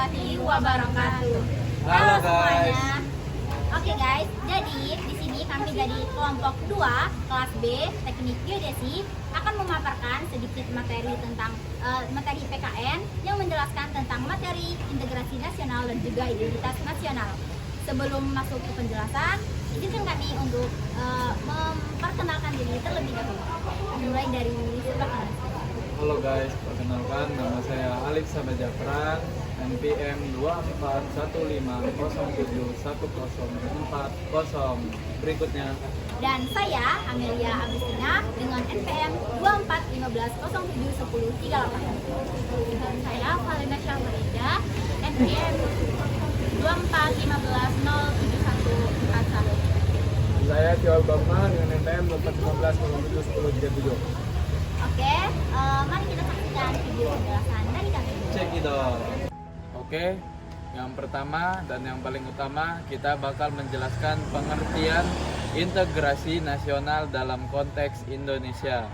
warahmatullahi wabarakatuh. Halo guys. Semuanya. Oke guys, jadi di sini kami dari kelompok 2 kelas B Teknik Geodesi akan memaparkan sedikit materi tentang materi PKN yang menjelaskan tentang materi integrasi nasional dan juga identitas nasional. Sebelum masuk ke penjelasan, izinkan kami untuk memperkenalkan diri terlebih dahulu. Mulai dari siapa? Halo guys, perkenalkan nama saya Alif Sabajafran, NPM 2415071040. Berikutnya. Dan saya Amelia Agustina dengan NPM 2415071038. Dan saya Valena Syahmerida, NPM 2415074141. Saya Tio Bama dengan NPM 2415071037. Oke, mari kita saksikan video penjelasan dari kami. Cek itu. Oke, yang pertama dan yang paling utama kita bakal menjelaskan pengertian integrasi nasional dalam konteks Indonesia.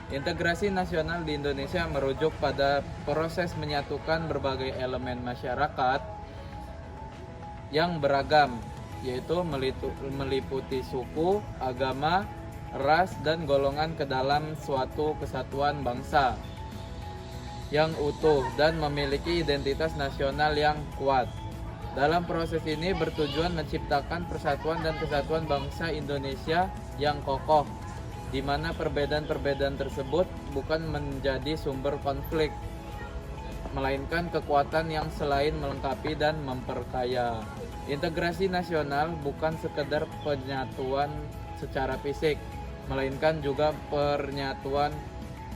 Integrasi nasional di Indonesia merujuk pada proses menyatukan berbagai elemen masyarakat yang beragam, yaitu meliputi suku, agama, ras, dan golongan ke dalam suatu kesatuan bangsa yang utuh dan memiliki identitas nasional yang kuat. Dalam proses ini bertujuan menciptakan persatuan dan kesatuan bangsa Indonesia yang kokoh, di mana perbedaan-perbedaan tersebut bukan menjadi sumber konflik, melainkan kekuatan yang selain melengkapi dan memperkaya. Integrasi nasional bukan sekedar penyatuan secara fisik, melainkan juga penyatuan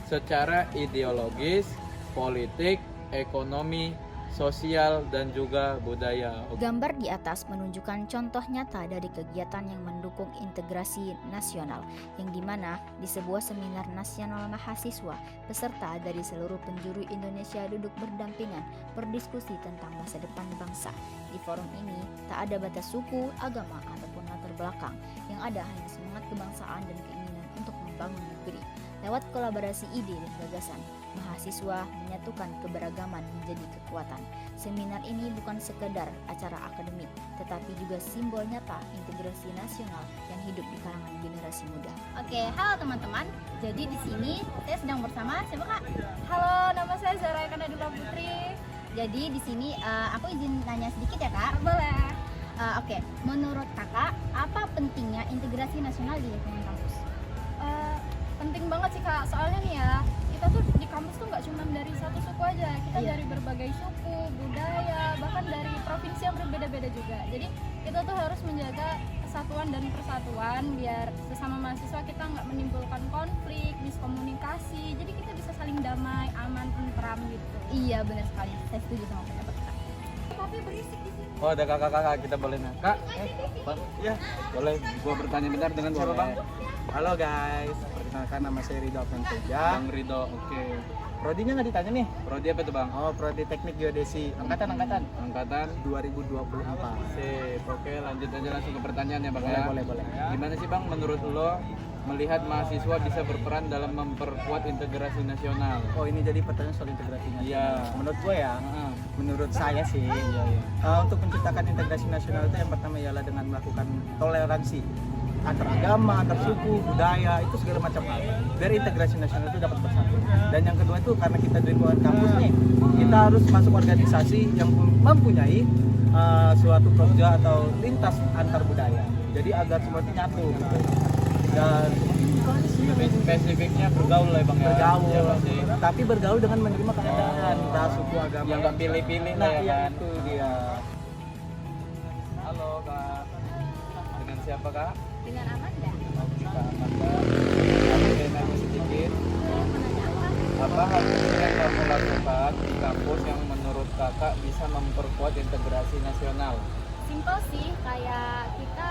secara ideologis, politik, ekonomi, sosial, dan juga budaya. Gambar di atas menunjukkan contoh nyata dari kegiatan yang mendukung integrasi nasional, yang dimana di sebuah seminar nasional mahasiswa, peserta dari seluruh penjuru Indonesia duduk berdampingan berdiskusi tentang masa depan bangsa. Di forum ini tak ada batas suku, agama, ataupun latar belakang, yang ada hanya semangat kebangsaan dan keinginan untuk membangun negeri. Lewat kolaborasi ide dan gagasan, mahasiswa menyatukan keberagaman menjadi kekuatan. Seminar ini bukan sekedar acara akademik, tetapi juga simbol nyata integrasi nasional yang hidup di kalangan generasi muda. Oke, halo teman-teman. Jadi di sini saya sedang bersama siapa Kak? Halo, nama saya Zara Kanadula Putri. Jadi di sini aku izin tanya sedikit ya Kak. Boleh. Oke, menurut Kakak apa pentingnya integrasi nasional di lingkungan kampus? Penting banget sih Kak, soalnya nih ya, kita tuh di kampus tuh nggak cuma dari satu suku aja, kita Iya. dari berbagai suku, budaya, bahkan dari provinsi yang berbeda-beda juga. Jadi kita tuh harus menjaga kesatuan dan persatuan biar sesama mahasiswa kita nggak menimbulkan konflik, miskomunikasi. Jadi kita bisa saling damai, aman, tentram gitu. Iya benar sekali, saya setuju sama pendapat Kak. Tapi berisik di sini. Oh, ada kakak-kakak, kita boleh nanya. Kak, Bang, ya, boleh gua bertanya bentar dengan siapa Bang? Halo guys, perkenalkan nama saya Ridho Penteja. Bang Ridho, oke. Prodinya nggak ditanya nih? Prodi apa tuh Bang? Oh, Prodi Teknik Geodesi. Angkatan Angkatan 2024. Sip, oke, lanjut aja langsung ke pertanyaan ya Bang Boleh, ya. boleh. Gimana sih Bang menurut lo melihat mahasiswa bisa berperan dalam memperkuat integrasi nasional? Oh, ini jadi pertanyaan soal integrasi nasional. Iya. Menurut gue ya, Heeh. menurut saya sih, Iya. untuk menciptakan integrasi nasional itu yang pertama ialah dengan melakukan toleransi antar agama, antar suku, budaya, itu segala macam hal. Biar integrasi nasional itu dapat bersatu. Dan yang kedua itu karena kita di lingkungan kampus nih, kita harus masuk organisasi yang mempunyai suatu proja atau lintas antar budaya. Jadi agar semua itu nyatu gitu. Dan Lebih spesifiknya bergaul ya Bang ya. bergaul, Iya, pasti. tapi bergaul dengan menerima keadaan, ras, suku, agama. Yang nggak pilih-pilih lah Nah, ya iya, kan. itu dia. Halo Kak. Dengan siapa Kak? Dengan Amanda. Oke Kak Amanda. Aku boleh nanya sedikit. Apa hal kecil yang kamu lakukan di kampus yang menurut kakak bisa memperkuat integrasi nasional? Simpel sih, kayak kita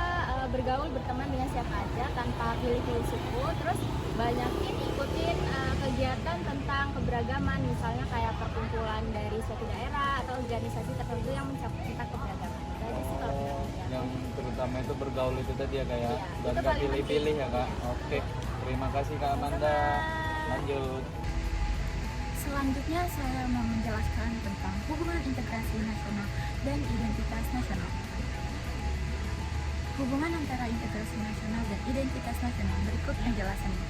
bergaul berteman dengan siapa aja tanpa pilih-pilih suku. Terus banyakin ikutin kegiatan tentang keberagaman, misalnya kayak perkumpulan dari suatu daerah atau organisasi tertentu yang mencapai keberagaman. Itu aja sih kalau menurut saya. Yang terutama itu bergaul itu tadi ya Kak ya, Iya, dan itu gak paling pilih-pilih penting. ya Kak. Oke, terima kasih Kak Amanda. Lanjut. Selanjutnya saya mau menjelaskan tentang hubungan integrasi nasional dan identitas nasional. Hubungan antara integrasi nasional dan identitas nasional berikut penjelasannya.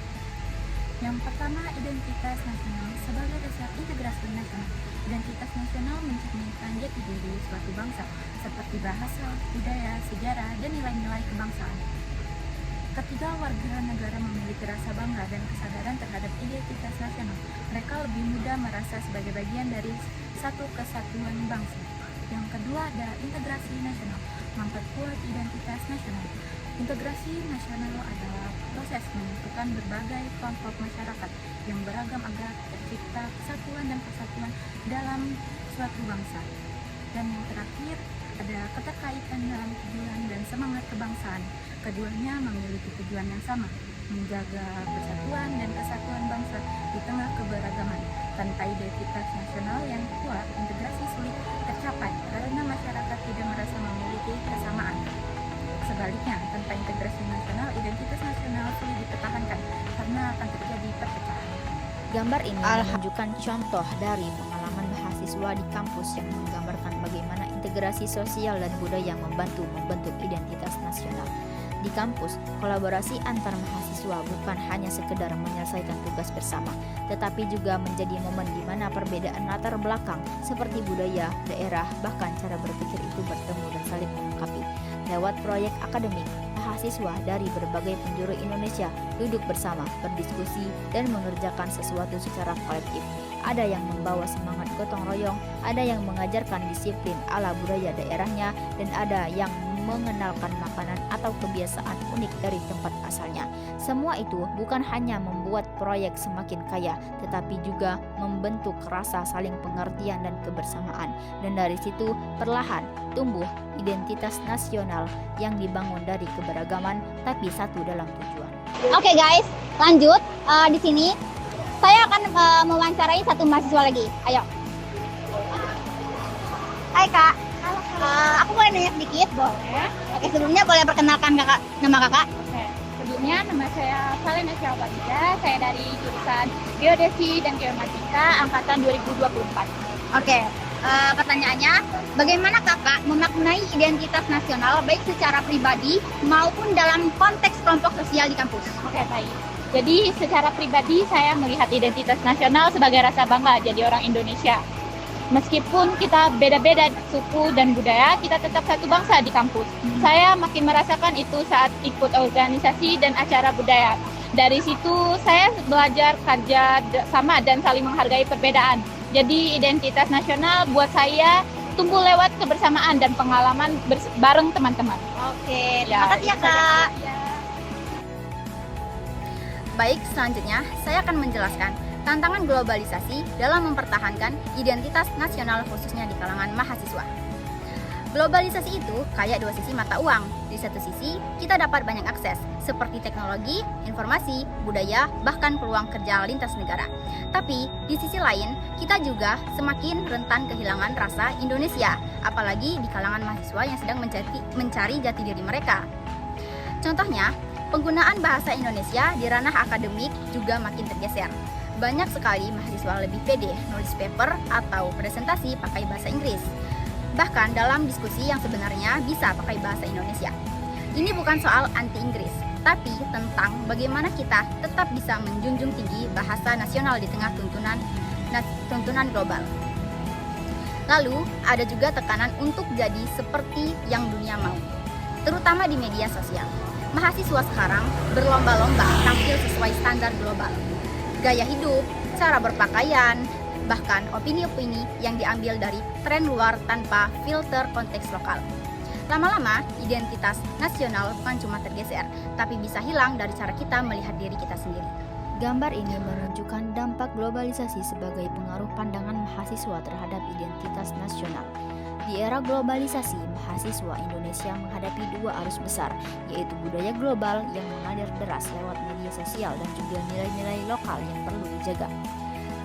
Yang pertama, identitas nasional sebagai dasar integrasi nasional. Identitas nasional mencerminkan jati diri suatu bangsa, seperti bahasa, budaya, sejarah, dan nilai-nilai kebangsaan. Ketika warga negara memiliki rasa bangga dan kesadaran terhadap identitas nasional, mereka lebih mudah merasa sebagai bagian dari satu kesatuan bangsa. Yang kedua ada integrasi nasional, memperkuat identitas nasional. Integrasi nasional adalah proses menyatukan berbagai kelompok masyarakat yang beragam agar tercipta kesatuan dan persatuan dalam suatu bangsa. Dan yang terakhir ada keterkaitan dalam tujuan dan semangat kebangsaan. Keduanya memiliki tujuan yang sama, menjaga persatuan dan kesatuan bangsa di tengah keberagaman. Tanpa identitas nasional yang kuat, integrasi sulit tercapai karena masyarakat tidak merasa memiliki kesamaan. Sebaliknya, tanpa integrasi nasional, identitas nasional sulit dipertahankan karena akan terjadi perpecahan. Gambar ini menunjukkan contoh dari pengalaman mahasiswa di kampus yang menggambarkan bagaimana integrasi sosial dan budaya membantu membentuk identitas nasional. Di kampus, kolaborasi antar mahasiswa bukan hanya sekedar menyelesaikan tugas bersama, tetapi juga menjadi momen di mana perbedaan latar belakang seperti budaya, daerah, bahkan cara berpikir itu bertemu dan saling melengkapi. Lewat proyek akademik, mahasiswa dari berbagai penjuru Indonesia duduk bersama, berdiskusi, dan mengerjakan sesuatu secara kolektif. Ada yang membawa semangat gotong royong, ada yang mengajarkan disiplin ala budaya daerahnya, dan ada yang mengenalkan makanan atau kebiasaan unik dari tempat asalnya. Semua itu bukan hanya membuat proyek semakin kaya, tetapi juga membentuk rasa saling pengertian dan kebersamaan. Dan dari situ perlahan tumbuh identitas nasional yang dibangun dari keberagaman tapi satu dalam tujuan. Oke guys, lanjut. Di sini saya akan mewawancarai satu mahasiswa lagi. Ayo. Hai Kak. Aku boleh nanya sedikit? Boleh. Oke, sebelumnya boleh perkenalkan nama kakak? Oke. Sebelumnya nama saya Salena Syahbaniza, saya dari jurusan Geodesi dan Geomatika angkatan 2024. Oke. Pertanyaannya, bagaimana kakak memaknai identitas nasional baik secara pribadi maupun dalam konteks kelompok sosial di kampus? Oke, baik. Jadi secara pribadi saya melihat identitas nasional sebagai rasa bangga jadi orang Indonesia. Meskipun kita beda-beda suku dan budaya, kita tetap satu bangsa di kampus. Saya makin merasakan itu saat ikut organisasi dan acara budaya. Dari situ saya belajar kerja sama dan saling menghargai perbedaan. Jadi identitas nasional buat saya tumbuh lewat kebersamaan dan pengalaman bareng teman-teman. Oke, terima kasih ya Kak. Baik, selanjutnya saya akan menjelaskan tantangan globalisasi dalam mempertahankan identitas nasional khususnya di kalangan mahasiswa. Globalisasi itu kayak dua sisi mata uang. Di satu sisi, kita dapat banyak akses seperti teknologi, informasi, budaya, bahkan peluang kerja lintas negara. Tapi di sisi lain, kita juga semakin rentan kehilangan rasa Indonesia, apalagi di kalangan mahasiswa yang sedang mencari jati diri mereka. Contohnya, penggunaan bahasa Indonesia di ranah akademik juga makin tergeser. Banyak sekali mahasiswa lebih pede nulis paper atau presentasi pakai bahasa Inggris. Bahkan dalam diskusi yang sebenarnya bisa pakai bahasa Indonesia. Ini bukan soal anti-Inggris, tapi tentang bagaimana kita tetap bisa menjunjung tinggi bahasa nasional di tengah tuntunan global. Lalu, ada juga tekanan untuk jadi seperti yang dunia mau, terutama di media sosial. Mahasiswa sekarang berlomba-lomba tampil sesuai standar global. Gaya hidup, cara berpakaian, bahkan opini-opini yang diambil dari tren luar tanpa filter konteks lokal. Lama-lama, identitas nasional bukan cuma tergeser, tapi bisa hilang dari cara kita melihat diri kita sendiri. Gambar ini menunjukkan dampak globalisasi sebagai pengaruh pandangan mahasiswa terhadap identitas nasional. Di era globalisasi, mahasiswa Indonesia menghadapi dua arus besar, yaitu budaya global yang mengalir deras lewat media sosial dan juga nilai-nilai lokal yang perlu dijaga.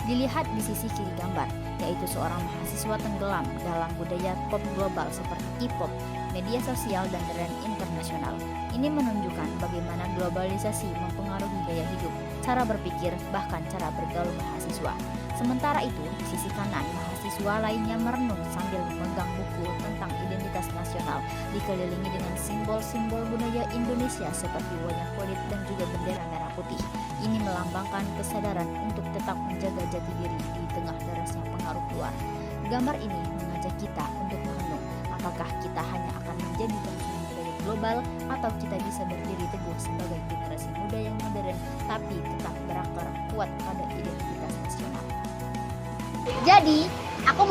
Dilihat di sisi kiri gambar, yaitu seorang mahasiswa tenggelam dalam budaya pop global seperti K-pop, media sosial, dan tren internasional. Ini menunjukkan bagaimana globalisasi mempengaruhi gaya hidup, cara berpikir, bahkan cara bergaul mahasiswa. Sementara itu, di sisi kanan, mahasiswa mahasiswa lainnya merenung sambil memegang buku tentang identitas nasional, dikelilingi dengan simbol-simbol budaya Indonesia seperti wayang kulit dan juga bendera merah putih. Ini melambangkan kesadaran untuk tetap menjaga jati diri di tengah derasnya pengaruh luar. Gambar ini mengajak kita untuk merenung, apakah kita hanya akan menjadi konsumen budaya global atau kita bisa berdiri teguh sebagai generasi muda yang modern tapi tetap berakar kuat pada identitas nasional. Jadi, aku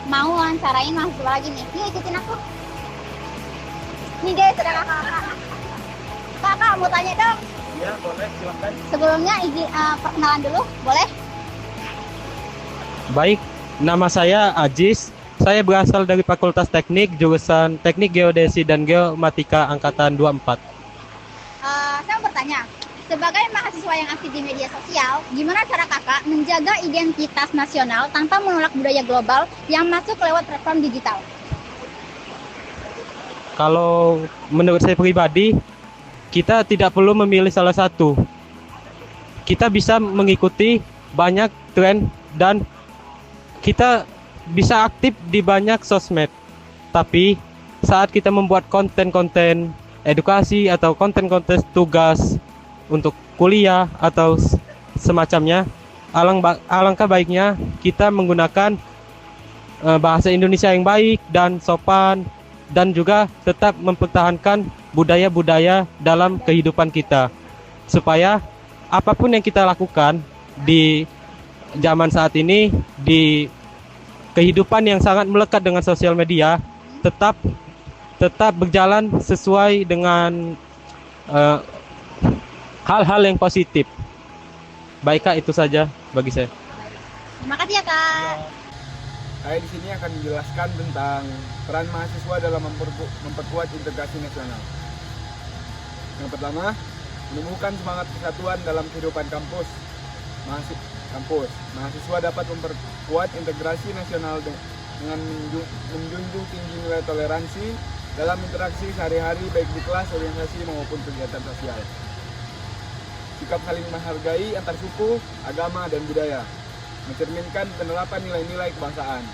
mau wawancarain mahasiswa lagi nih. Yuk ikutin aku. Nih guys, ada kakak. Kakak mau tanya dong. Iya, boleh, silakan. Sebelumnya izin perkenalan dulu, boleh? Baik, nama saya Ajis. Saya berasal dari Fakultas Teknik, jurusan Teknik Geodesi dan Geomatika Angkatan 24. Saya mau bertanya, sebagai mahasiswa yang aktif di media sosial, gimana cara kakak menjaga identitas nasional tanpa menolak budaya global yang masuk lewat platform digital? Kalau menurut saya pribadi, kita tidak perlu memilih salah satu. Kita bisa mengikuti banyak tren dan kita bisa aktif di banyak sosmed. Tapi saat kita membuat konten-konten edukasi atau konten-konten tugas untuk kuliah atau semacamnya, alangkah baiknya kita menggunakan bahasa Indonesia yang baik dan sopan, dan juga tetap mempertahankan budaya-budaya dalam kehidupan kita, supaya apapun yang kita lakukan di zaman saat ini, di kehidupan yang sangat melekat dengan sosial media, tetap berjalan sesuai dengan hal-hal yang positif. Baik Kak, itu saja bagi saya. Terima kasih ya Kak. Saya di sini akan menjelaskan tentang peran mahasiswa dalam memperkuat integrasi nasional. Yang pertama, menumbuhkan semangat persatuan dalam kehidupan kampus. Mahasiswa dapat memperkuat integrasi nasional dengan menjunjung tinggi nilai toleransi dalam interaksi sehari-hari baik di kelas, organisasi maupun kegiatan sosial. Sikap saling menghargai antar suku, agama, dan budaya, mencerminkan penerapan nilai-nilai kebangsaan.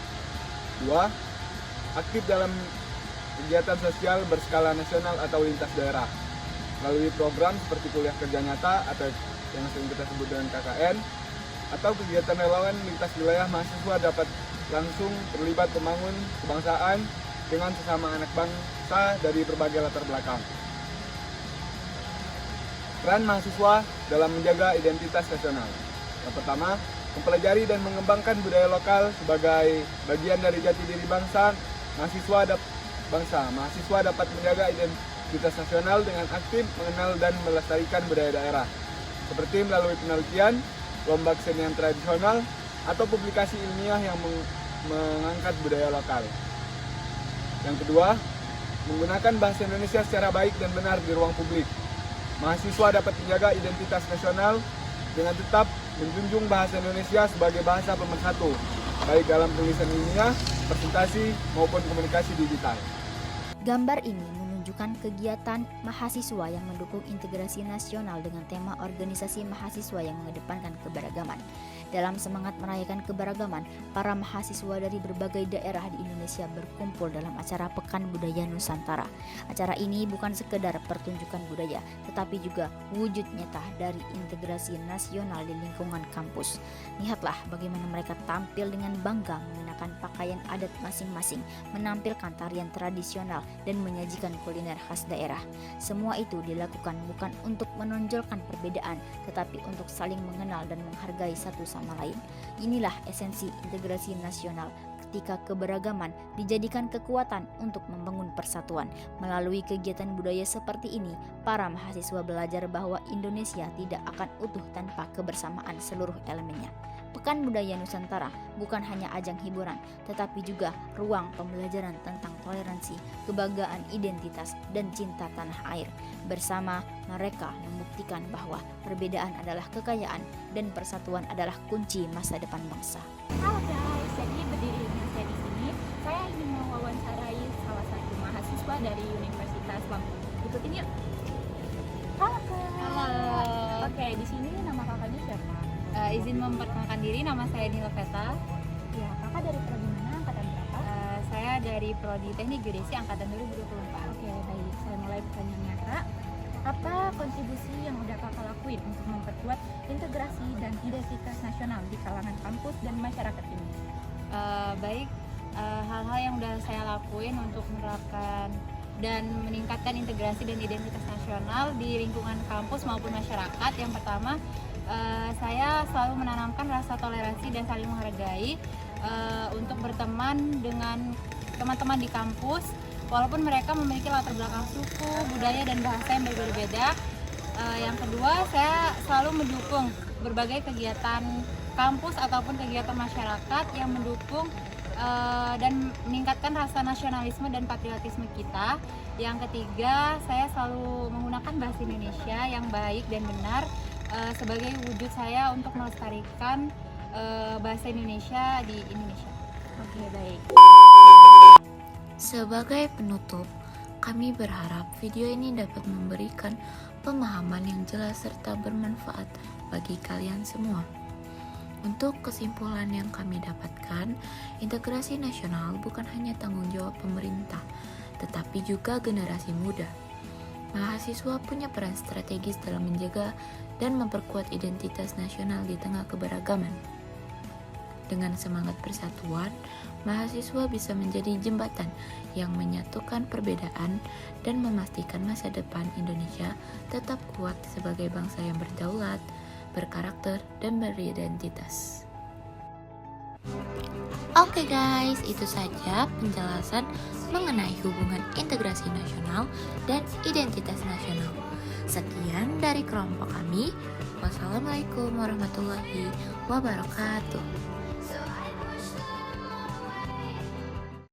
2. Aktif dalam kegiatan sosial berskala nasional atau lintas daerah. Melalui program seperti kuliah kerja nyata atau yang sering kita sebut dengan KKN, atau kegiatan relawan lintas wilayah, mahasiswa dapat langsung terlibat membangun kebangsaan dengan sesama anak bangsa dari berbagai latar belakang. Peran mahasiswa dalam menjaga identitas nasional. Yang pertama, mempelajari dan mengembangkan budaya lokal sebagai bagian dari jati diri bangsa. Mahasiswa dapat menjaga identitas nasional dengan aktif mengenal dan melestarikan budaya daerah, seperti melalui penelitian, lomba kesenian tradisional, atau publikasi ilmiah yang mengangkat budaya lokal. Yang kedua, menggunakan bahasa Indonesia secara baik dan benar di ruang publik. Mahasiswa dapat menjaga identitas nasional dengan tetap menjunjung bahasa Indonesia sebagai bahasa pemersatu, baik dalam tulisan ilmiah, presentasi, maupun komunikasi digital. Gambar ini menunjukkan kegiatan mahasiswa yang mendukung integrasi nasional dengan tema organisasi mahasiswa yang mengedepankan keberagaman. Dalam semangat merayakan keberagaman, para mahasiswa dari berbagai daerah di Indonesia berkumpul dalam acara Pekan Budaya Nusantara. Acara ini bukan sekedar pertunjukan budaya, tetapi juga wujud nyata dari integrasi nasional di lingkungan kampus. Lihatlah bagaimana mereka tampil dengan bangga mengenakan pakaian adat masing-masing, menampilkan tarian tradisional, dan menyajikan kuliner khas daerah. Semua itu dilakukan bukan untuk menonjolkan perbedaan, tetapi untuk saling mengenal dan menghargai satu sama lain. Inilah esensi integrasi nasional, ketika keberagaman dijadikan kekuatan untuk membangun persatuan. Melalui kegiatan budaya seperti ini, para mahasiswa belajar bahwa Indonesia tidak akan utuh tanpa kebersamaan seluruh elemennya. Pekan Budaya Nusantara bukan hanya ajang hiburan, tetapi juga ruang pembelajaran tentang toleransi, kebanggaan identitas, dan cinta tanah air. Bersama mereka membuktikan bahwa perbedaan adalah kekayaan dan persatuan adalah kunci masa depan bangsa. Halo guys, jadi berdiri Indonesia di sini, saya ingin mewawancarai salah satu mahasiswa dari Universitas Lampung. Ikutin yuk. Halo Kak. Halo. Oke, di sini nama kakaknya siapa? Izin memperkenalkan diri, nama saya Nila Veta. Ya, dari Prodi Teknik Geodesi angkatan 2024. Oke, baik. Saya mulai pertanyaannya, Kak. Apa kontribusi yang udah Kakak lakuin untuk memperkuat integrasi dan identitas nasional di kalangan kampus dan masyarakat ini? Hal-hal yang udah saya lakuin untuk menerapkan dan meningkatkan integrasi dan identitas nasional di lingkungan kampus maupun masyarakat. Yang pertama, saya selalu menanamkan rasa toleransi dan saling menghargai untuk berteman dengan teman-teman di kampus, walaupun mereka memiliki latar belakang suku, budaya, dan bahasa yang berbeda-beda. Yang kedua, saya selalu mendukung berbagai kegiatan kampus ataupun kegiatan masyarakat yang mendukung dan meningkatkan rasa nasionalisme dan patriotisme kita. Yang ketiga, saya selalu menggunakan bahasa Indonesia yang baik dan benar sebagai wujud saya untuk melestarikan bahasa Indonesia di Indonesia. Oke, baik. Sebagai penutup, kami berharap video ini dapat memberikan pemahaman yang jelas serta bermanfaat bagi kalian semua. Untuk kesimpulan yang kami dapatkan, integrasi nasional bukan hanya tanggung jawab pemerintah, tetapi juga generasi muda. Mahasiswa punya peran strategis dalam menjaga dan memperkuat identitas nasional di tengah keberagaman. Dengan semangat persatuan, mahasiswa bisa menjadi jembatan yang menyatukan perbedaan dan memastikan masa depan Indonesia tetap kuat sebagai bangsa yang berdaulat, berkarakter, dan beridentitas. Oke guys, itu saja penjelasan mengenai hubungan integrasi nasional dan identitas nasional. Sekian dari kelompok kami. Wassalamualaikum warahmatullahi wabarakatuh.